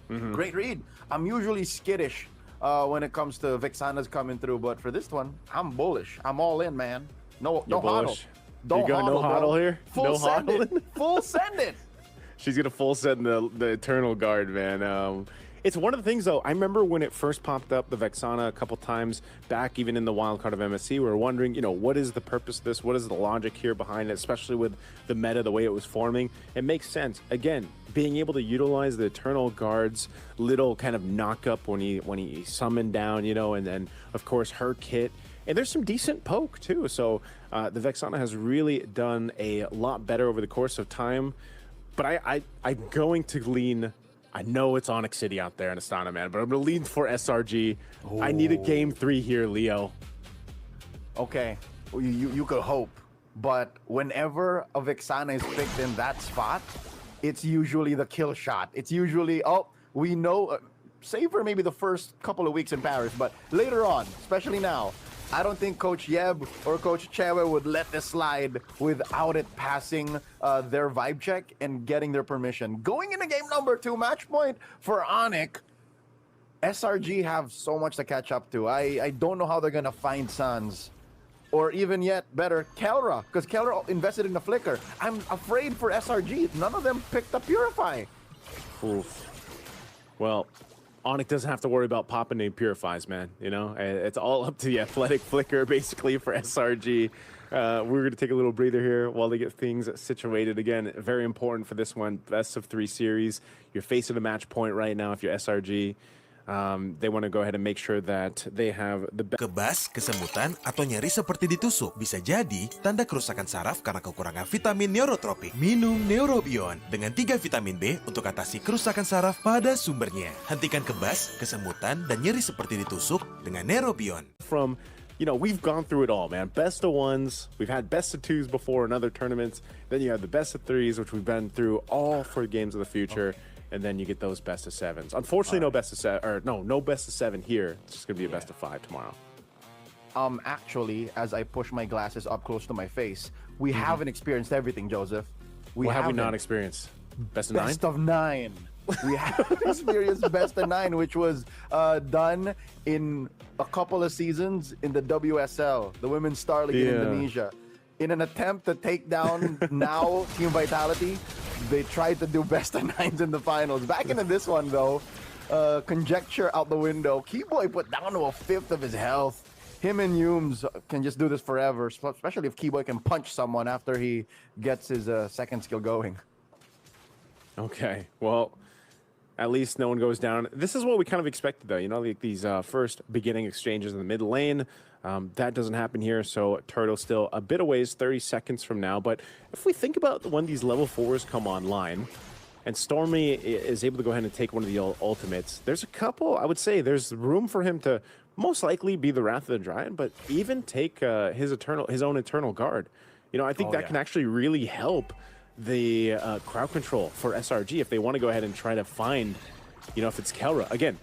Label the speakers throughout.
Speaker 1: Great read. I'm usually skittish when it comes to Vexana's coming through, but for this one, I'm bullish. I'm all in, man. No hodl.
Speaker 2: You got no hodl here?
Speaker 1: Full send it. Full send it.
Speaker 2: She's gonna full send the Eternal Guard, man. It's one of the things, though. I remember when it first popped up, the Vexana, a couple times back, even in the wildcard of MSC, we were wondering, what is the purpose of this? What is the logic here behind it, especially with the meta, the way it was forming? It makes sense. Again, being able to utilize the Eternal Guard's little kind of knock up when he summoned down, and then, of course, her kit. And there's some decent poke, too. So the Vexana has really done a lot better over the course of time. But I'm going to lean... I know it's Onyx City out there in Astana, man, but I'm going to lean for SRG. Ooh. I need a game 3 here, Leo.
Speaker 1: Okay, you could hope. But whenever a Vexana is picked in that spot, it's usually the kill shot. It's usually, we know, save for maybe the first couple of weeks in Paris, but later on, especially now, I don't think Coach Yeb or Coach Chewe would let this slide without it passing their vibe check and getting their permission. Going into game number 2, match point for ONIC, SRG have so much to catch up to. I don't know how they're going to find Suns. Or even yet better, Kelra, because Kelra invested in the Flicker. I'm afraid for SRG. None of them picked up Purify.
Speaker 2: Oof. Well... ONIC doesn't have to worry about popping any Purifies, man. It's all up to the athletic Flicker, basically, for SRG. We're going to take a little breather here while they get things situated. Again, very important for this one. Best of 3 series. You're facing a match point right now if you're SRG. They want to go ahead and make sure that they have the best.
Speaker 3: Kebas, kesemutan, atau nyeri seperti ditusuk bisa jadi tanda kerusakan saraf karena kekurangan vitamin neurotropik. Minum Neurobion dengan 3 vitamin B untuk atasi kerusakan saraf pada sumbernya. Hentikan kebas, kesemutan, dan nyeri seperti ditusuk dengan Neurobion.
Speaker 2: From, we've gone through it all, man. Best of 1s, we've had best of 2s before in other tournaments. Then you have the best of 3s, which we've been through all for games of the future. Okay. And then you get those best of 7s. Unfortunately, no best of 7, or no best of 7 here. It's just gonna be a best of 5 tomorrow.
Speaker 1: Actually, as I push my glasses up close to my face, we haven't experienced everything, Joseph.
Speaker 2: What have we not experienced? Best of 9?
Speaker 1: Best of 9. We haven't experienced best of 9, which was done in a couple of seasons in the WSL, the Women's Star League in Indonesia. In an attempt to take down now Team Vitality, they tried to do best of 9s in the finals. Back into this one, though, conjecture out the window. Keyboy put down to a 1/5 of his health. Him and Humes can just do this forever, especially if Keyboy can punch someone after he gets his second skill going.
Speaker 2: Okay, well, at least no one goes down. This is what we kind of expected, though. Like these first beginning exchanges in the mid lane. That doesn't happen here, so Turtle still a bit away, 30 seconds from now. But if we think about when these level 4s come online, and Stormy is able to go ahead and take one of the ultimates, there's a couple, I would say, there's room for him to most likely be the Wrath of the Giant, but even take his own Eternal Guard. I think that can actually really help the crowd control for SRG if they want to go ahead and try to find, if it's Kelra. Again,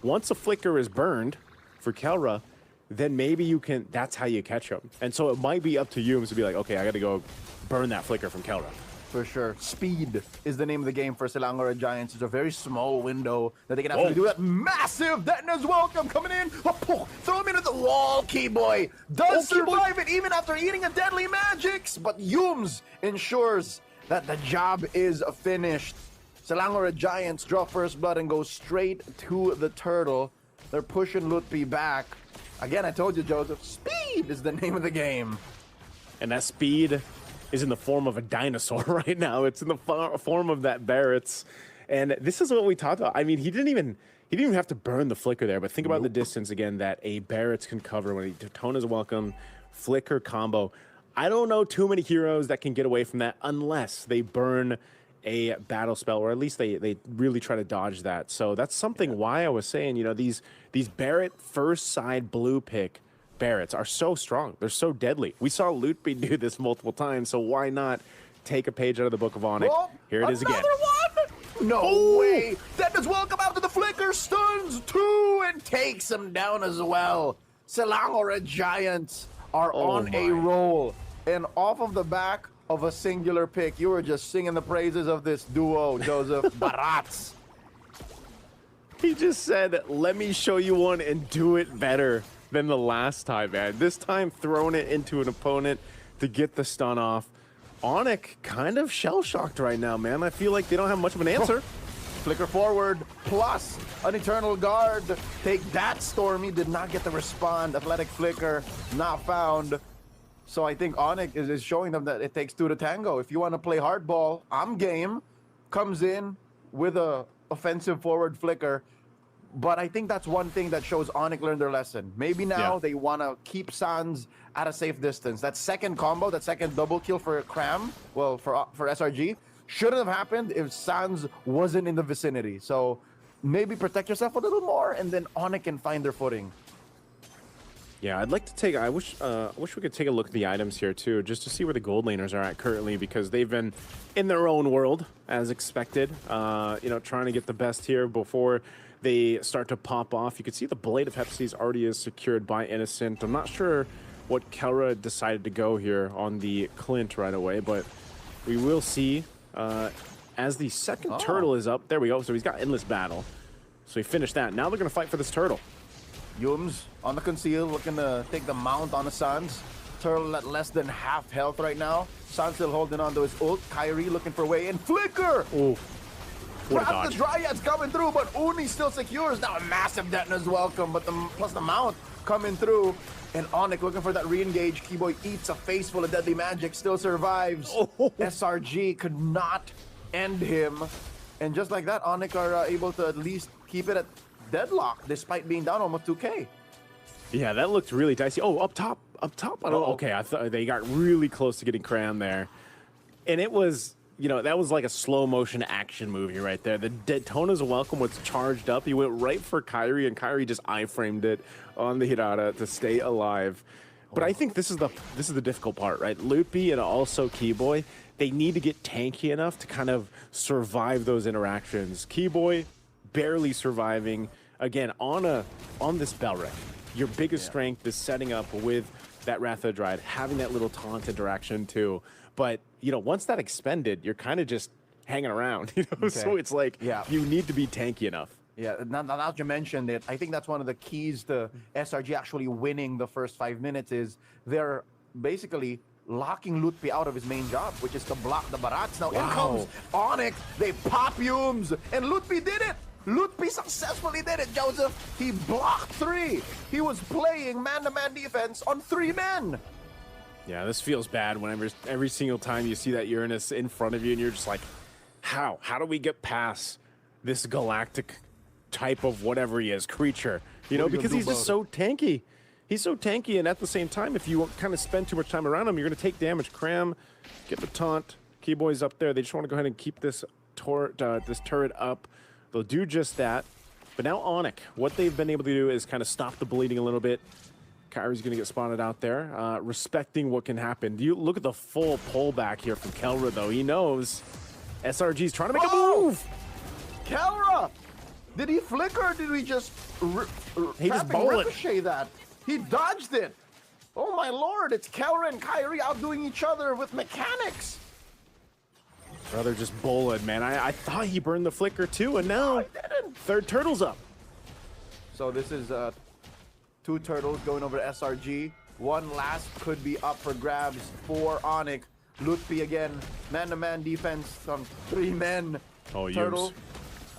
Speaker 2: once a Flicker is burned for Kelra, then maybe that's how you catch him. And so it might be up to you to be like, okay, I got to go burn that Flicker from Kelra.
Speaker 1: For sure. Speed is the name of the game for Selangor Giants. It's a very small window that they can actually do that. Massive Detna's welcome coming in. Throw him into the wall, Keyboy. Does survive it even after eating a deadly magics. But Humes ensures that the job is finished. Selangor Giants draw first blood and go straight to the turtle. They're pushing Lutpi back. Again, I told you, Joseph, speed is the name of the game.
Speaker 2: And that speed is in the form of a dinosaur right now. It's in the form of that Barrett's. And this is what we talked about. I mean, he didn't even have to burn the Flicker there, but think about the distance, again, that a Barrett's can cover when Daytona's welcome, Flicker combo. I don't know too many heroes that can get away from that unless they burn a battle spell, or at least they really try to dodge that. So that's something why I was saying, these Barrett first side blue pick Barretts are so strong. They're so deadly. We saw Lutby do this multiple times, so why not take a page out of the Book of ONIC? Here it is again.
Speaker 1: Another one? No way! That is welcome after the Flicker stuns 2 and takes him down as well. Selangor Giants are on a roll. And off of the back of a singular pick, you were just singing the praises of this duo, Joseph. Barats.
Speaker 2: He just said, let me show you one and do it better than the last time, man. This time throwing it into an opponent to get the stun off. ONIC kind of shell-shocked right now, man. I feel like they don't have much of an answer.
Speaker 1: Flicker forward, plus an Eternal Guard. Take that, Stormy. Did not get the respond. Athletic Flicker, not found. So I think ONIC is showing them that it takes two to tango. If you want to play hardball, I'm game. Comes in with a offensive forward Flicker. But I think that's one thing that shows ONIC learned their lesson. Maybe now they want to keep Sans at a safe distance. That second combo, that second double kill for Cram, well, for SRG, shouldn't have happened if Sans wasn't in the vicinity. So maybe protect yourself a little more, and then ONIC can find their footing.
Speaker 2: Yeah, I'd like to take. I wish we could take a look at the items here too, just to see where the gold laners are at currently, because they've been in their own world as expected. You know, trying to get the best here before they start to pop off. You can see the Blade of Hephaestus already is secured by Innocent. I'm not sure what Kelra decided to go here on the Clint right away, but we will see as the second turtle is up. There we go. So he's got Endless Battle. So he finished that. Now they're going to fight for this turtle.
Speaker 1: Yums on the conceal, looking to take the mount on the Sans. Turtle at less than half health right now. Sans still holding on to his ult. Kairi looking for way in. Flicker!
Speaker 2: Ooh.
Speaker 1: Perhaps the Dryad's coming through, but Uni still secures. Now a massive detonator's welcome, but plus the mount coming through. And ONIC looking for that re-engage. Keyboy eats a face full of deadly magic, still survives. SRG could not end him. And just like that, ONIC are able to at least keep it at deadlock, despite being down almost 2K.
Speaker 2: Yeah, that looked really dicey. Oh, up top. I don't, okay, I thought they got really close to getting Cram there. And it was, you know, that was like a slow motion action movie right there. The Daytona's welcome was charged up. He went right for Kairi, and Kairi just iframed it on the Hirara to stay alive. But I think this is the difficult part, right? Loopy and also Keyboy, they need to get tanky enough to kind of survive those interactions. Keyboy barely surviving. Again, on this Belric, your biggest strength is setting up with that Wrath of the Dryad, having that little taunt interaction too. But, you know, once that expended, you're kind of just hanging around, you know? So it's like, you need to be tanky enough.
Speaker 1: Yeah, now that you mentioned it, I think that's one of the keys to SRG actually winning the first 5 minutes is they're basically locking Lutpi out of his main job, which is to block the Barats. Now in comes ONIC, they pop Yums, and Lutpi did it! Lutpi successfully did it, Joseph. He blocked 3. He was playing man-to-man defense on 3 men.
Speaker 2: Yeah, this feels bad whenever every single time you see that Uranus in front of you and you're just like, how? How do we get past this galactic type of whatever he is, creature? You know, because he's just so tanky. He's so tanky, and at the same time, if you kind of spend too much time around him, you're going to take damage. Cram, get the taunt. Keyboy's up there. They just want to go ahead and keep this turret up. They'll do just that. But now ONIC, what they've been able to do is kind of stop the bleeding a little bit. Kairi's going to get spotted out there, respecting what can happen. Do you look at the full pullback here from Kelra, though? He knows SRG's trying to make a move.
Speaker 1: Kelra! Did he flicker or did we just ricochet that? He dodged it. Oh my lord, it's Kelra and Kairi outdoing each other with mechanics.
Speaker 2: Brother just bullied, man. I thought he burned the flicker too, and now third turtle's up.
Speaker 1: So this is 2 turtles going over to SRG. One last could be up for grabs for ONIC. Lutpi again, man-to-man defense on 3 men.
Speaker 2: Oh,
Speaker 1: Turtle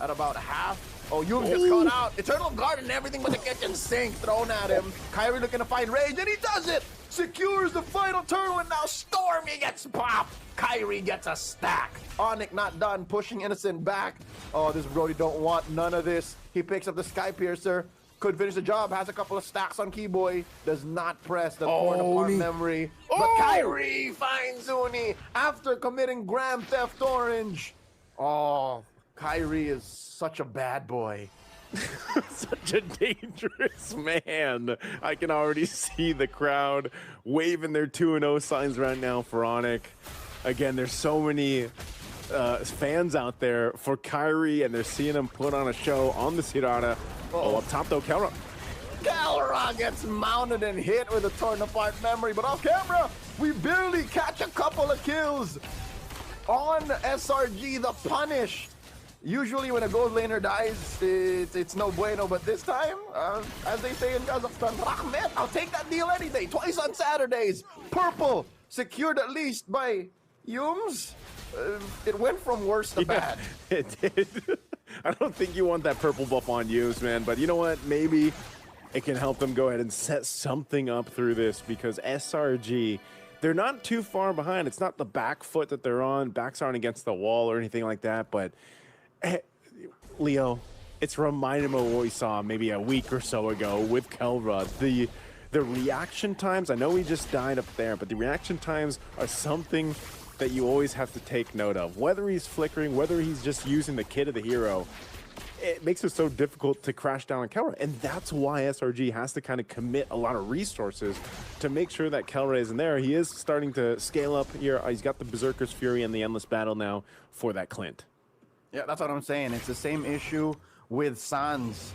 Speaker 1: at about half. Oh, Yum gets caught out. Eternal Guard and everything but the kitchen sink thrown at him. Kairi looking to find rage, and he does it! Secures the final turtle, and now Stormy gets popped. Kairi gets a stack. ONIC not done, pushing Innocent back. Oh, this Brody don't want none of this. He picks up the Sky Piercer. Could finish the job, has a couple of stacks on Keyboy. Does not press the torn apart memory. But Kairi finds Uni after committing Grand Theft Orange. Oh, Kairi is such a bad boy.
Speaker 2: Such a dangerous man. I can already see the crowd waving their 2-0 signs right now for ONIC. Again, there's so many fans out there for Kairi, and they're seeing him put on a show on the Hirara. Oh, up top though, Kelra.
Speaker 1: Kelra gets mounted and hit with a torn apart memory, but off camera, we barely catch a couple of kills on SRG. The punish Usually when a gold laner dies, it's no bueno, but this time, as they say in Kazakhstan, Rahmet, I'll take that deal any day. Twice on Saturdays. Purple, secured at least by Yums. It went from worse to bad.
Speaker 2: It did. I don't think you want that purple buff on Yums, man, but you know what? Maybe it can help them go ahead and set something up through this, because SRG, they're not too far behind. It's not the back foot that they're on. Backs aren't against the wall or anything like that, but Leo, it's reminding me of what we saw maybe a week or so ago with Kelra. The reaction times, I know he just died up there, but the reaction times are something that you always have to take note of. Whether he's flickering, whether he's just using the kit of the hero, it makes it so difficult to crash down on Kelra. And that's why SRG has to kind of commit a lot of resources to make sure that Kelra isn't there. He is starting to scale up here. He's got the Berserker's Fury and the Endless Battle now for that Clint.
Speaker 1: Yeah, that's what I'm saying. It's the same issue with Sans.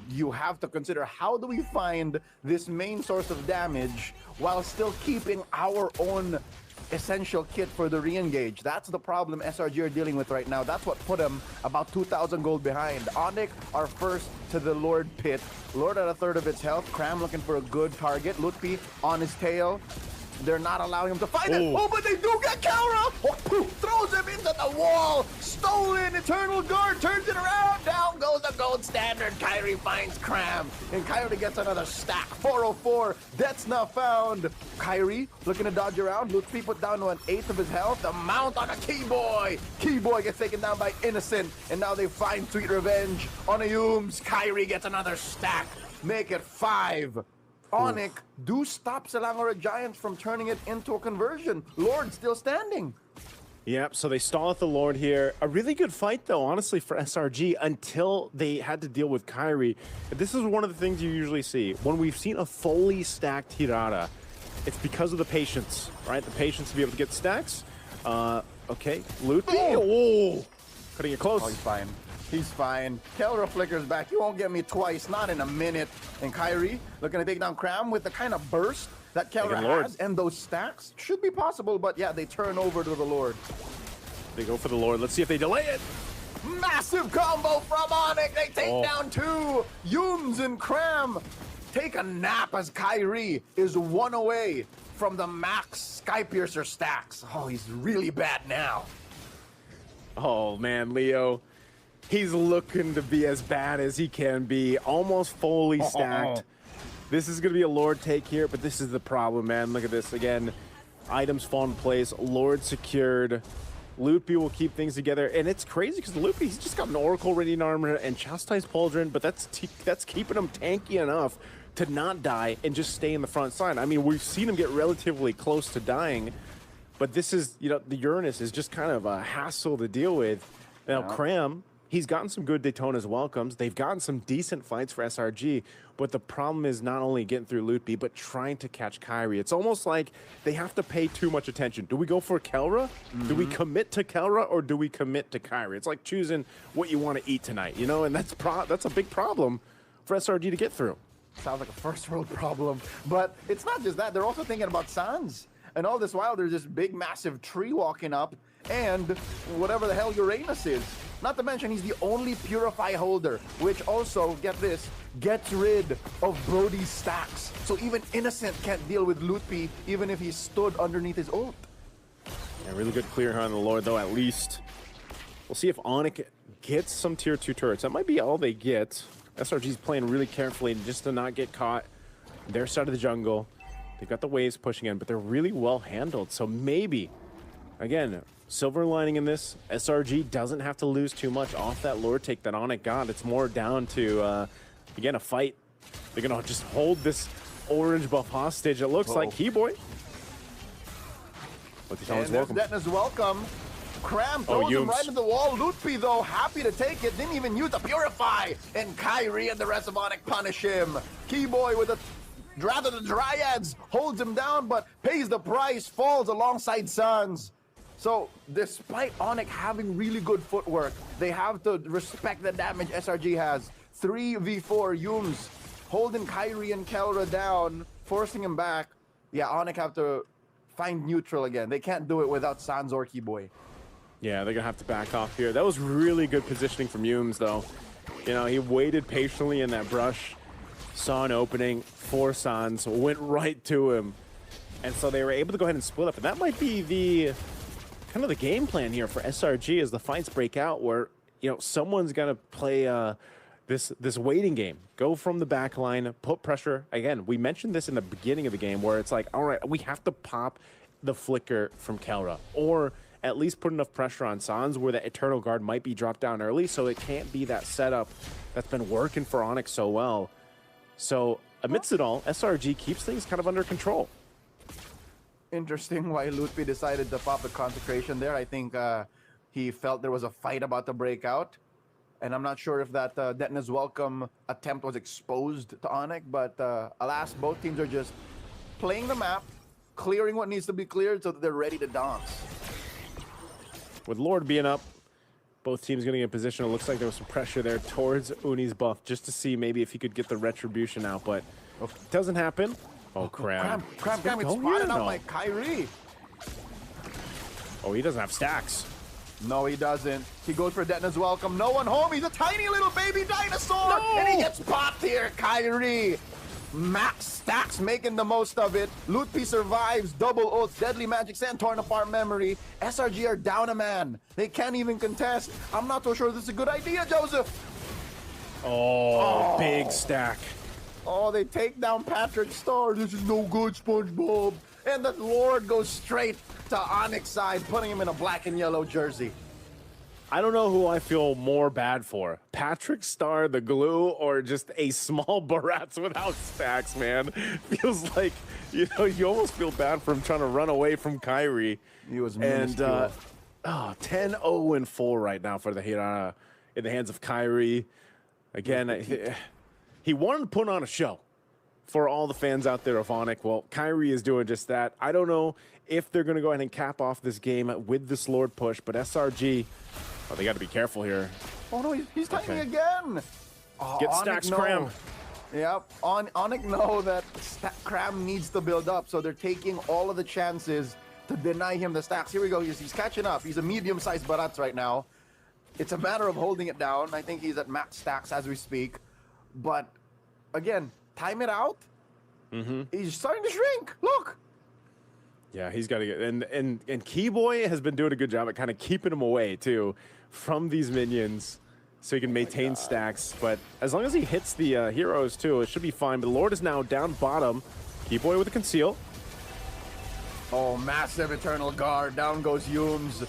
Speaker 1: You have to consider, how do we find this main source of damage while still keeping our own essential kit for the re-engage? That's the problem SRG are dealing with right now. That's what put them about 2,000 gold behind. ONIC are first to the Lord pit. Lord at a third of its health. Cram looking for a good target. Lutpi on his tail. They're not allowing him to fight it. Oh, but they do get Kelra! Oh, poof, throws him into the wall. Stolen Eternal Guard, turns it around. Down goes the gold standard. Kairi finds Cram. And Kairi gets another stack. 404. That's not found. Kairi looking to dodge around. Lutfi put down to 1/8 of his health. The mount on a Keyboy. Keyboy gets taken down by Innocent. And now they find sweet revenge on Ayums. Kairi gets another stack. Make it 5. ONIC do stop Selangor Giants from turning it into a conversion. Lord still standing.
Speaker 2: Yep, so they stall at the Lord here. A really good fight, though, honestly, for SRG until they had to deal with Kairi. This is one of the things you usually see. When we've seen a fully stacked Hirara, it's because of the patience, right? The patience to be able to get stacks. Okay, Lutpi. Oh! Cutting it close.
Speaker 1: Oh, he's fine. He's fine. Kelra flickers back. You won't get me twice, not in a minute. And Kairi looking to take down Cram with the kind of burst that Kelra has, and those stacks should be possible, but yeah, they turn over to the Lord.
Speaker 2: They go for the Lord. Let's see if they delay it.
Speaker 1: Massive combo from ONIC. They take down 2. Yums and Cram take a nap as Kairi is 1 away from the max Skypiercer stacks. Oh, he's really bad now.
Speaker 2: Oh, man, Leo. He's looking to be as bad as he can be. Almost fully stacked. This is going to be a Lord take here, but this is the problem, man. Look at this. Again, items fall in place. Lord secured. Lutpi will keep things together. And it's crazy because Lutpi, he's just got an Oracle Radiant Armor and Chastised Pauldron, but that's keeping him tanky enough to not die and just stay in the front side. I mean, we've seen him get relatively close to dying, but this is, you know, the Uranus is just kind of a hassle to deal with. Now, Cram, he's gotten some good Daytona's welcomes. They've gotten some decent fights for SRG, but the problem is not only getting through Lutpi, but trying to catch Kairi. It's almost like they have to pay too much attention. Do we go for Kelra? Do we commit to Kelra, or do we commit to Kairi? It's like choosing what you want to eat tonight, you know? And that's a big problem for SRG to get through.
Speaker 1: Sounds like a first world problem. But it's not just that. They're also thinking about Sans. And all this while, there's this big, massive tree walking up, and whatever the hell Uranus is. Not to mention, he's the only Purify holder, which also, get this, gets rid of Brody's stacks. So even Innocent can't deal with Lutpi, even if he stood underneath his ult.
Speaker 2: Yeah, really good clear here on the Lord, though, at least. We'll see if ONIC gets some tier 2 turrets. That might be all they get. SRG's playing really carefully just to not get caught. Their side of the jungle. They've got the waves pushing in, but they're really well handled. So maybe, again, silver lining in this, SRG doesn't have to lose too much off that Lord take that ONIC got. It's more down to, again, a fight. They're going to just hold this orange buff hostage. It looks like Keyboy. But
Speaker 1: and welcome. Detna's welcome. Cram throws him right into the wall. Lutpi, though, happy to take it. Didn't even use the Purify. And Kairi and the rest of ONIC punish him. Keyboy with the Dryads holds him down, but pays the price, falls alongside Sans. So, despite ONIC having really good footwork, they have to respect the damage SRG has. 3v4 Yums holding Kairi and Kelra down, forcing him back. Yeah, ONIC have to find neutral again. They can't do it without Sans or Keyboy.
Speaker 2: Yeah, they're gonna have to back off here. That was really good positioning from Humes, though. You know, he waited patiently in that brush, saw an opening, 4 Sans, went right to him. And so they were able to go ahead and split up. And that might be the kind of the game plan here for SRG as the fights break out, where, you know, someone's gonna play this waiting game. Go from the back line, put pressure. Again, we mentioned this in the beginning of the game where it's like, all right, we have to pop the flicker from Kelra, or at least put enough pressure on Sans where the Eternal Guard might be dropped down early, so it can't be that setup that's been working for ONIC so well. So amidst it all, SRG keeps things kind of under control.
Speaker 1: Interesting why Lutfi decided to pop the consecration there. I think he felt there was a fight about to break out. And I'm not sure if that Detna's welcome attempt was exposed to ONIC, but alas, both teams are just playing the map, clearing what needs to be cleared so that they're ready to dance.
Speaker 2: With Lord being up, both teams getting in position. It looks like there was some pressure there towards Uni's buff just to see maybe if he could get the retribution out, but it doesn't happen. Oh, Cram.
Speaker 1: Cram gets spotted out by Kairi.
Speaker 2: Oh, he doesn't have stacks.
Speaker 1: No, he doesn't. He goes for Detna's welcome. No one home. He's a tiny little baby dinosaur.
Speaker 2: No!
Speaker 1: And he gets popped here. Kairi. Max stacks making the most of it. Lutfi survives. Double oath. Deadly magic sand torn apart memory. SRG are down a man. They can't even contest. I'm not so sure this is a good idea, Joseph.
Speaker 2: Oh, big stack.
Speaker 1: Oh, they take down Patrick Star. This is no good, SpongeBob. And the Lord goes straight to ONIC's side, putting him in a black and yellow jersey.
Speaker 2: I don't know who I feel more bad for. Patrick Star, the glue, or just a small Barats without stacks, man. Feels like, you know, you almost feel bad for him trying to run away from Kairi.
Speaker 1: He was
Speaker 2: minuscule. And 10-0-4 right now for the Hirara in the hands of Kairi. Again, he wanted to put on a show for all the fans out there of ONIC. Well, Kairi is doing just that. I don't know if they're going to go ahead and cap off this game with this Lord push, but SRG, oh, they got to be careful here.
Speaker 1: Oh no, he's tiny again. Oh,
Speaker 2: Get stacks, Cram.
Speaker 1: Yep, ONIC know that Cram needs to build up, so they're taking all of the chances to deny him the stacks. Here we go, he's catching up. He's a medium-sized Barats right now. It's a matter of holding it down. I think he's at max stacks as we speak. But again, time it out. He's starting to shrink. Look.
Speaker 2: Yeah, he's got to get and Keyboy has been doing a good job at kind of keeping him away too from these minions, so he can maintain stacks. But as long as he hits the heroes too, it should be fine. But Lord is now down bottom. Keyboy with a conceal.
Speaker 1: Oh, massive Eternal Guard. Down goes Humes.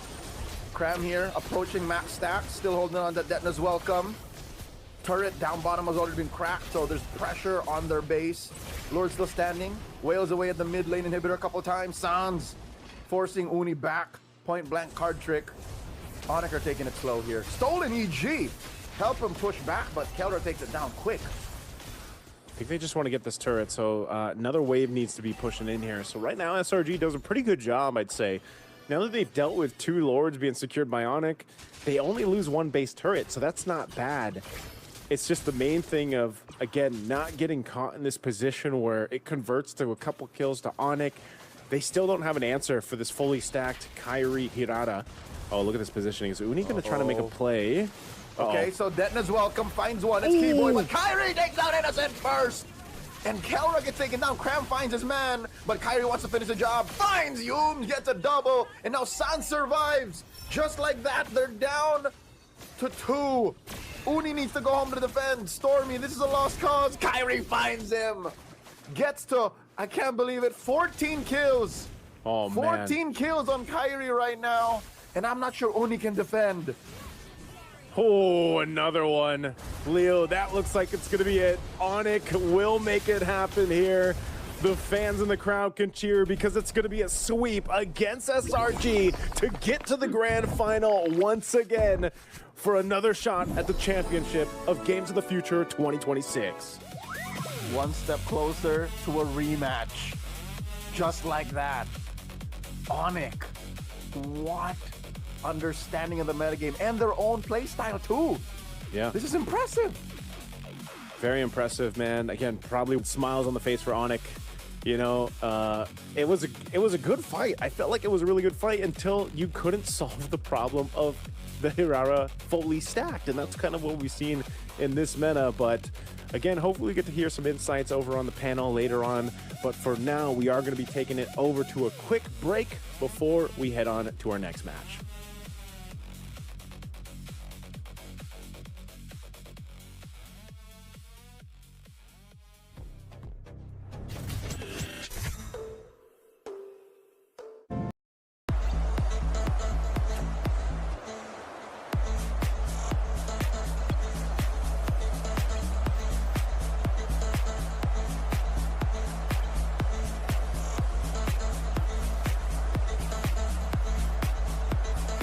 Speaker 1: Cram here, approaching max stacks, still holding on to Detna's welcome. Turret down bottom has already been cracked, so there's pressure on their base. Lord still standing. Wails away at the mid lane inhibitor a couple times. Sans forcing Uni back. Point blank card trick. ONIC are taking it slow here. Stolen EG. Help him push back, but Kelra takes it down quick.
Speaker 2: I think they just want to get this turret, so another wave needs to be pushing in here. So right now, SRG does a pretty good job, I'd say. Now that they've dealt with 2 Lords being secured by ONIC, they only lose 1 base turret, so that's not bad. It's just the main thing of, again, not getting caught in this position where it converts to a couple kills to ONIC. They still don't have an answer for this fully stacked Kairi Hirara. Oh, look at this positioning. Is Uni going to try to make a play?
Speaker 1: Okay, so Detna's welcome, finds one. It's Keyboy, but Kairi takes out Innocent first. And Kelra gets taken down. Cram finds his man, but Kairi wants to finish the job. Finds Humes, gets a double, and now Sans survives. Just like that, they're down to 2. Uni needs to go home to defend. Stormy, this is a lost cause. Kairi finds him. Gets to, I can't believe it, 14 kills.
Speaker 2: Oh, man.
Speaker 1: 14 kills on Kairi right now. And I'm not sure Uni can defend.
Speaker 2: Oh, another one. Leo, that looks like it's going to be it. ONIC will make it happen here. The fans in the crowd can cheer because it's going to be a sweep against SRG to get to the grand final once again for another shot at the championship of Games of the Future 2026.
Speaker 1: One step closer to a rematch. Just like that. ONIC. What understanding of the metagame and their own playstyle too.
Speaker 2: Yeah.
Speaker 1: This is impressive.
Speaker 2: Very impressive, man. Again, probably smiles on the face for ONIC. You know, it was a good fight. I felt like it was a really good fight until you couldn't solve the problem of the Hirara fully stacked, and that's kind of what we've seen in this meta. But again, hopefully we get to hear some insights over on the panel later on. But for now, we are going to be taking it over to a quick break before we head on to our next match.